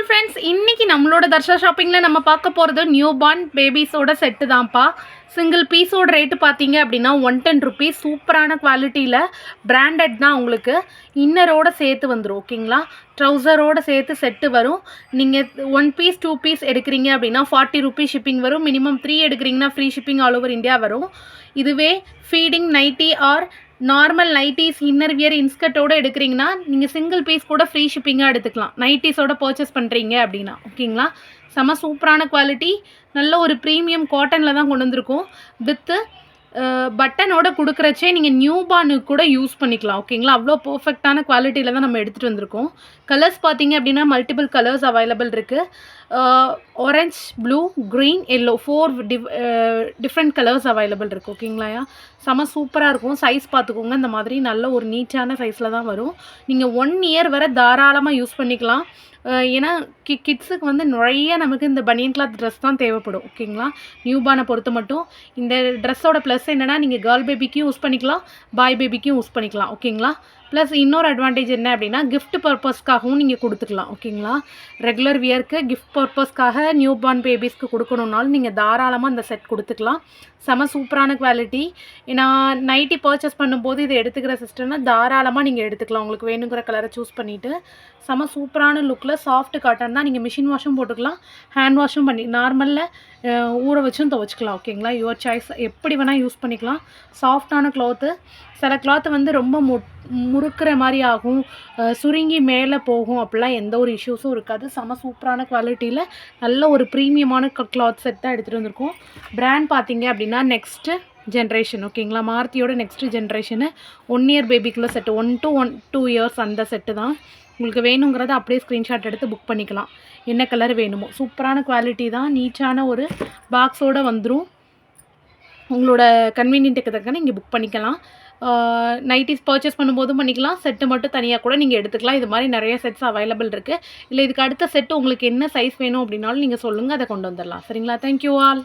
Friends, இன்னைக்கு நம்மளோட தர்ஷா ஷாப்பிங்கில் நம்ம பார்க்க போகிறது நியூ பார்ன் பேபிஸோட செட்டு தான்ப்பா. சிங்கிள் பீஸோட ரேட்டு பார்த்தீங்க அப்படின்னா 110 ருபீஸ். சூப்பரான குவாலிட்டியில் பிராண்டட் தான். உங்களுக்கு இன்னரோடு சேர்த்து வந்துடும். ஓகேங்களா, ட்ரௌசரோடு சேர்த்து செட்டு வரும். நீங்கள் 1 பீஸ் 2 பீஸ் எடுக்கிறீங்க அப்படின்னா 40 ருபீஸ் ஷிப்பிங் வரும். மினிமம் 3 எடுக்கிறீங்கன்னா free shipping all over India வரும். இதுவே feeding nighty or normal nighties inner wear இன்ஸ்கர்ட்டோடு எடுக்கிறீங்கன்னா நீங்கள் சிங்கிள் பீஸ் கூட ஃப்ரீ ஷிப்பிங்காக எடுத்துக்கலாம். நைட்டிஸோட பர்ச்சேஸ் பண்ணுறீங்க அப்படின்னா. ஓகேங்களா, செம சூப்பரான குவாலிட்டி, நல்ல ஒரு ப்ரீமியம் காட்டனில் தான் கொண்டு வந்திருக்கோம். வித்து பட்டனோட கொடுக்குறச்சே நீங்கள் நியூ பார்னுக்கு கூட யூஸ் பண்ணிக்கலாம். ஓகேங்களா, அவ்வளோ பர்ஃபெக்டான குவாலிட்டியில் தான் நம்ம எடுத்துகிட்டு வந்திருக்கோம். கலர்ஸ் பார்த்தீங்க அப்படின்னா மல்டிபிள் கலர்ஸ் அவைலபிள் இருக்குது. Orange, blue, green, yellow 4 different colours available இருக்குது. ஓகேங்களா, செம சூப்பராக இருக்கும். சைஸ் பார்த்துக்கோங்க, இந்த மாதிரி நல்ல ஒரு நீட்டான சைஸில் தான் வரும். நீங்கள் 1 இயர் வரை தாராளமாக யூஸ் பண்ணிக்கலாம். ஏன்னா கிட்ஸுக்கு வந்து நிறைய நமக்கு இந்த பனியன் கிளாத் ட்ரெஸ் தான் தேவைப்படும். ஓகேங்களா, நியூ பார்னை பொறுத்த மட்டும் இந்த ட்ரெஸ்ஸோட ப்ளஸ் என்னென்னா நீங்கள் கேர்ள் பேபிக்கும் யூஸ் பண்ணிக்கலாம், பாய் பேபிக்கும் யூஸ் பண்ணிக்கலாம். ஓகேங்களா, ப்ளஸ் இன்னொரு அட்வான்டேஜ் என்ன அப்படின்னா கிஃப்ட் பர்பஸ்க்காகவும் நீங்கள் கொடுத்துக்கலாம். ஓகேங்களா, ரெகுலர் வியருக்கு கிஃப்ட் பர்பஸ்க்காக நியூ பார்ன் பேபிஸ்க்கு கொடுக்கணுன்னாலும் நீங்கள் தாராளமாக இந்த செட் கொடுத்துக்கலாம். செம சூப்பரான குவாலிட்டி. நான் நைட்டி பர்ச்சேஸ் பண்ணும்போது இதை எடுத்துக்கிற சிஸ்டர்னா தாராளமாக நீங்கள் எடுத்துக்கலாம். உங்களுக்கு வேணுங்கிற கலரை சூஸ் பண்ணிவிட்டு செம சூப்பரான லுக்கில் சாஃப்ட் காட்டன் தான். நீங்கள் மிஷின் வாஷும் போட்டுக்கலாம், ஹேண்ட் வாஷும் பண்ணி நார்மலில் ஊற வச்சும் துவச்சிக்கலாம். ஓகேங்களா, யுவர் சாய்ஸ், எப்படி வேணால் யூஸ் பண்ணிக்கலாம். சாஃப்டான க்ளாத்து. சில கிளாத்து வந்து ரொம்ப முறுக்கிற மாதிரி ஆகும், சுருங்கி மேலே போகும், அப்படிலாம் எந்த ஒரு இஷ்யூஸும் இருக்காது. செம சூப்பரான குவாலிட்டியில் நல்ல ஒரு ப்ரீமியமான கிளாத் செட் தான் எடுத்துகிட்டு வந்திருக்கோம். பிராண்ட் பார்த்தீங்க அப்படின்னா நெக்ஸ்ட்டு ஜென்ரேஷன். ஓகேங்களா, மாருதியோட நெக்ஸ்ட்டு ஜென்ரேஷனு 1 இயர் பேபிக்குள்ளே செட்டு, 1 to 2 இயர்ஸ் அந்த செட்டு தான். உங்களுக்கு வேணுங்கிறத அப்படியே ஸ்க்ரீன்ஷாட் எடுத்து புக் பண்ணிக்கலாம். என்ன கலர் வேணுமோ. சூப்பரான குவாலிட்டி தான். நீட்டான ஒரு பாக்ஸோடு வந்துடும். உங்களோட கன்வீனியன்ட்டுக்கு தக்க நீங்கள் புக் பண்ணிக்கலாம். நைட்டிஸ் பர்ச்சேஸ் பண்ணும்போதும் பண்ணிக்கலாம், செட்டு மட்டும் தனியாக கூட நீங்கள் எடுத்துக்கலாம். இது மாதிரி நிறைய செட்ஸ் அவைலபிள் இருக்குது. இல்லை இதுக்கு அடுத்த செட்டு உங்களுக்கு என்ன சைஸ் வேணும் அப்படின்னாலும் நீங்கள் சொல்லுங்கள், அதை கொண்டு வந்துடலாம். சரிங்களா, தேங்க்யூ ஆல்.